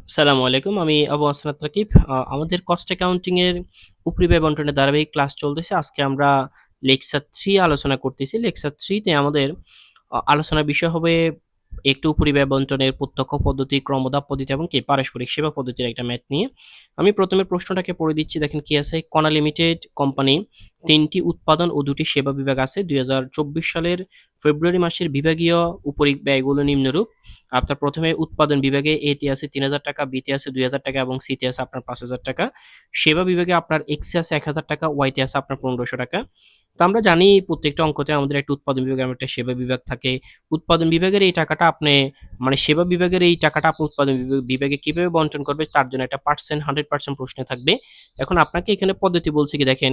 সালামু আলাইকুম। আমি আবু হাসনাত রাকিব। আমাদের কস্ট অ্যাকাউন্টিং এর উপরিব্যয় বন্টনের ধারাবাহিক ক্লাস চলতেছে। আজকে আমরা লেকচার 3 আলোচনা করতেছি। লেকচার 3 তে আমাদের আলোচনার বিষয় হবে একটু উপরিব্যয় বন্টনের প্রত্যক্ষ পদ্ধতি, ক্রমধাপ পদ্ধতি এবং কি পারস্পরিক সেবা পদ্ধতির একটা ম্যাথ নিয়ে। আমি প্রথমে প্রশ্নটাকে পড়ে দিচ্ছি। দেখেন কি আছে, কণা লিমিটেড কোম্পানি ৩টি উৎপাদন ও ২টি সেবা বিভাগ আছে। ২০২৪ সালের ফেব্রুয়ারি মাসের বিভাগীয় উপরিব্যয়গুলো নিম্নরূপ। আপনার প্রথমে উৎপাদন বিভাগে এ তে আছে ৩,০০০ টাকা, বি তে আছে ২,০০০ টাকা এবং সি তে আছে আপনার ৫,০০০ টাকা। সেবা বিভাগে আপনার এক্স এ আছে ১,০০০ টাকা, ওয়াই তে আছে আপনার ১৫০০ টাকা। তো আমরা জানি প্রত্যেকটা অঙ্কতে আমাদের একটা উৎপাদন বিভাগ এবং একটা সেবা বিভাগ থাকে। উৎপাদন বিভাগের এই টাকাটা আপনি মানে সেবা বিভাগের এই টাকাটা আপনি উৎপাদন বিভাগে কিভাবে বন্টন করবে তার জন্য একটা পার্সেন্ট 100% প্রশ্নে থাকবে। এখন আপনাকে এখানে পদ্ধতি বলছে কি দেখেন,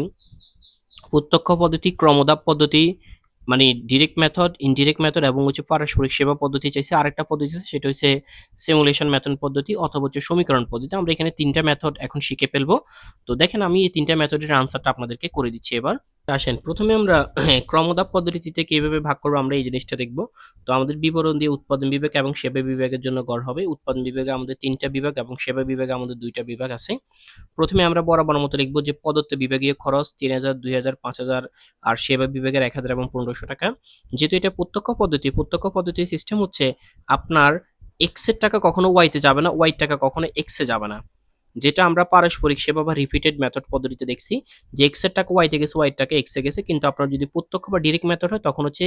প্রত্যক্ষ পদ্ধতি, ক্রমধাপ পদ্ধতি মানে ডিরেক্ট মেথড, ইনডিরেক্ট মেথড এবং হচ্ছে পারস্পরিক সেবা পদ্ধতি চাইছে। আরেকটা পদ্ধতি আছে সেটা হচ্ছে সিমুলেশন মেথড পদ্ধতি অথবা হচ্ছে সমীকরণ পদ্ধতি। আমরা এখানে ৩টা মেথড এখন শিখে ফেলবো। তো দেখেন আমি এই ৩টা মেথডের আনসারটা আপনাদেরকে করে দিচ্ছি এবার। আসেন প্রথমে আমরা ক্রমধাপ পদ্ধতিতে কিভাবে ভাগ করবো আমরা এই জিনিসটা দেখব। তো আমাদের বিবরণ দিয়ে উৎপাদন বিভাগ এবং সেবা বিভাগের জন্য গড় হবে। উৎপাদন বিভাগে আমাদের ৩টা বিভাগ এবং সেবা বিভাগে আমাদের ২টা বিভাগ আছে। প্রথমে আমরা বরাবর মতো লিখবো যে প্রদত্ত বিভাগীয় খরচ ৩,০০০, ২,০০০, ৫,০০০ আর সেবা বিভাগের ১,০০০ এবং ১৫০০ টাকা। যেহেতু এটা প্রত্যক্ষ পদ্ধতির সিস্টেম হচ্ছে আপনার এক্স এর টাকা কখনো ওয়াইতে যাবে না, ওয়াই টাকা কখনো এক্স এ যাবে না। যেটা আমরা পারস্পরিক সেবা বা রিপিটেড মেথড পদ্ধতিতে দেখছি যে এক্স এর টাকা ওয়াইতে গেছে, ওয়াই টাকা এক্স এ গেছে, কিন্তু আপনার যদি প্রত্যক্ষ বা ডিরেক্ট মেথড হয় তখন হচ্ছে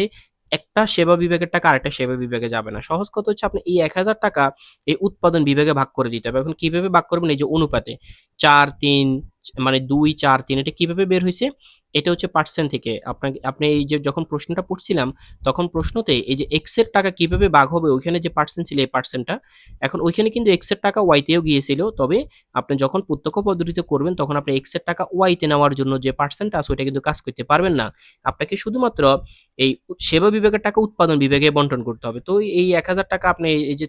একটা সেবা বিভাগের টাকা আরেকটা সেবা বিভাগে যাবে না। সহজ কথা হচ্ছে আপনি এই ১,০০০ টাকা এই উৎপাদন বিভাগে ভাগ করে দিতে হবে। এখন কিভাবে ভাগ করবেন, এই যে অনুপাতে ৪-৩ মানে ২-৪-৩ এটা কিভাবে বের হয়েছে, এটা হচ্ছে পার্সেন্ট থেকে। আপনাকে আপনি এই যে যখন প্রশ্নটা পড়ছিলাম তখন প্রশ্নতে এই যে এক্স এর টাকা কিভাবে ভাগ হবে ওইখানে যে পার্সেন্ট ছিল এই পার্সেন্টটা, এখন ওইখানে কিন্তু এক্স এর টাকা ওয়াইতেও গিয়েছিল, তবে আপনি যখন প্রত্যক্ষ পদ্ধতিতে করবেন তখন আপনি এক্স এর টাকা ওয়াইতে নেওয়ার জন্য যে পার্সেন্ট আছে ওইটা কিন্তু কাজ করতে পারবেন না। আপনাকে শুধুমাত্র এই সেবা বিভাগের টাকা উৎপাদন বিভাগে বন্টন করতে হবে। তো এই ১,০০০ টাকা আপনি এই যে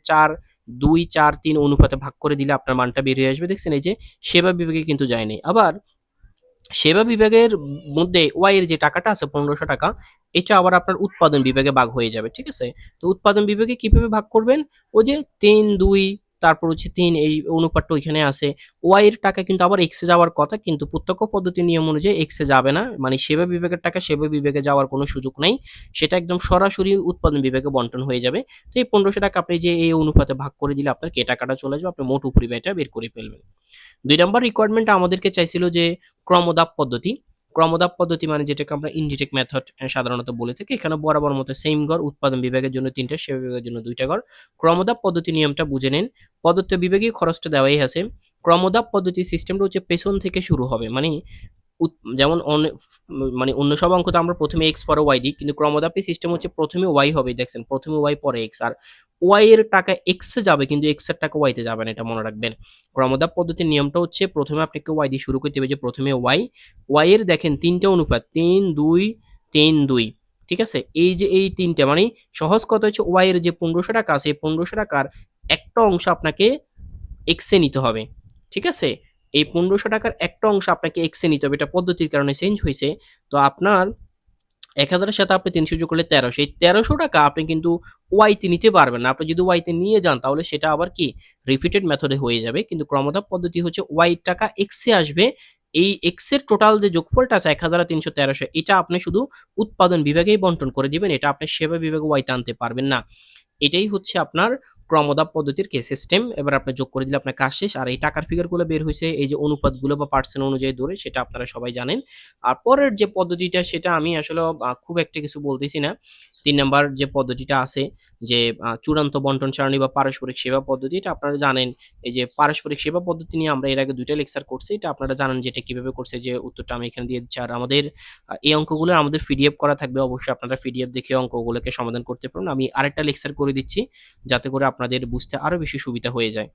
২-৪-৩ অনুপাতে ভাগ করে দিলে আপনার মানটা বের হয়ে আসবে। দেখছেন এই যে সেবা বিভাগে কিন্তু যায়নি। আবার সেবা বিভাগের মধ্যে ওয়াই এর যে টাকাটা আছে ১৫০০ টাকা, এটা আবার আপনার উৎপাদন বিভাগে ভাগ হয়ে যাবে। ঠিক আছে? তো উৎপাদন বিভাগে কিভাবে ভাগ করবেন? ওই যে ৩-২ তারপর হচ্ছে ৩ এই অনুপাতটা ওইখানে আছে। ওয়াই এর টাকা কিন্তু আবার এক্স এ যাওয়ার কথা, কিন্তু প্রত্যক্ষ পদ্ধতির নিয়ম অনুযায়ী এক্স এ যাবে না। মানে সেবা বিভাগের টাকা সেবা বিভাগে যাওয়ার কোনো সুযোগ নাই। সেটা একদম সরাসরি উৎপাদন বিভাগে বন্টন হয়ে যাবে। তো এই ১৫০০ টাকা আপনি যে এই অনুপাতে ভাগ করে দিলে আপনার কে টাকাটা চলে যাবে, আপনি মোট উপরিব্যয়টা বের করে ফেলবেন। ২ নাম্বার রিকোয়ারমেন্ট আমাদেরকে চাইছিল যে ক্রমধাপ পদ্ধতি। ক্রমধাপ পদ্ধতি মানে যেটাকে আমরা ইনডিরেক্ট মেথড সাধারণত বলে থাকি। এখানে বরাবর মতো সেম ঘর, উৎপাদন বিভাগের জন্য ৩টা, সেবা বিভাগের জন্য ২টা ঘর। ক্রমধাপ পদ্ধতি নিয়মটা বুঝে নেন। প্রদত্ত বিভাগীয় খরচটা দেওয়াই আছে। ক্রমধাপ পদ্ধতি সিস্টেমটা হচ্ছে পেছন থেকে শুরু হবে। মানে যেমন মানে অন্য সব অঙ্কতে আমরা প্রথমে এক্স পরে ওয়াই দিই, কিন্তু ক্রমধাপী সিস্টেম হচ্ছে প্রথমে ওয়াই হবে। দেখছেন প্রথমে ওয়াই পরে এক্স, আর ওয়াই এর টাকা এক্স এ যাবে কিন্তু এক্স এর টাকা ওয়াইতে যাবে না, এটা মনে রাখবেন। ক্রমধাপ পদ্ধতির নিয়মটা হচ্ছে প্রথমে আপনাকে ওয়াই দিয়ে শুরু করতে হবে, যে প্রথমে ওয়াই, ওয়াই এর দেখেন ৩টা অনুপাত ৩-২-৩-২। ঠিক আছে, এই যে এই ৩টা মানে সহজ কথা হচ্ছে ওয়াই এর যে ১৫০০ টাকা আছে এই ১৫০০ টাকার একটা অংশ আপনাকে এক্স এ নিতে হবে। ঠিক আছে, এই ১৫০০ টাকার একটা অংশ আপনাকে এক্স এ নিতে হবে, এটা পদ্ধতির কারণে চেঞ্জ হয়েছে। তো আপনার ১,০০০ এর সাথে আপনি ৩০০ যোগ করলে ১৩০০, এই ১৩০০ টাকা আপনি কিন্তু ওয়াইতে নিতে পারবেন না। আপনি যদি ওয়াইতে নিয়ে যান তাহলে সেটা আবার কি রিপিটেড মেথডে হয়ে যাবে। কিন্তু ক্রমধাপ পদ্ধতি হচ্ছে ওয়াই টাকা এক্স এ আসবে, এই এক্স এর টোটাল যে যোগফলটা আছে ১,০০০ ৩০০ ১৩০০, এটা আপনি শুধু উৎপাদন বিভাগেই বন্টন করে দিবেন, এটা আপনি সেবা বিভাগে ওয়াইতে আনতে পারবেন না। এটাই হচ্ছে আপনার ক্রমধাপ পদ্ধতির কে সিস্টেম। এবার আপনি যোগ করে দিলে আপনার কাজ শেষ। আর এই টাকার ফিগারগুলো বের হয়েছে এই যে অনুপাতগুলো বা পার্সেন্ট অনুযায়ী ধরে, সেটা আপনারা সবাই জানেন। আর পরের যে পদ্ধতিটা সেটা আমি আসলে খুব একটা কিছু বলতেছি না। ৩ নাম্বার যে পদ্ধতিটা আছে যে চূড়ান্ত বন্টন সারণী বা পারস্পরিক সেবা পদ্ধতি, এটা আপনারা জানেন। এই যে পারস্পরিক সেবা পদ্ধতি নিয়ে আমরা এর আগে ২টা লেকচার করছি, এটা আপনারা জানেন যে এটা কিভাবে করছে, যে উত্তরটা আমি এখানে দিয়ে দিচ্ছি। আর আমাদের এই অঙ্কগুলো আমাদের পিডিএফ করা থাকবে, অবশ্যই আপনারা পিডিএফ দেখে অঙ্কগুলোকে সমাধান করতে পারবেন। আমি আরেকটা লেকচার করে দিচ্ছি যাতে করে আপনাদের বুঝতে আরো বেশি সুবিধা হয়ে যায়।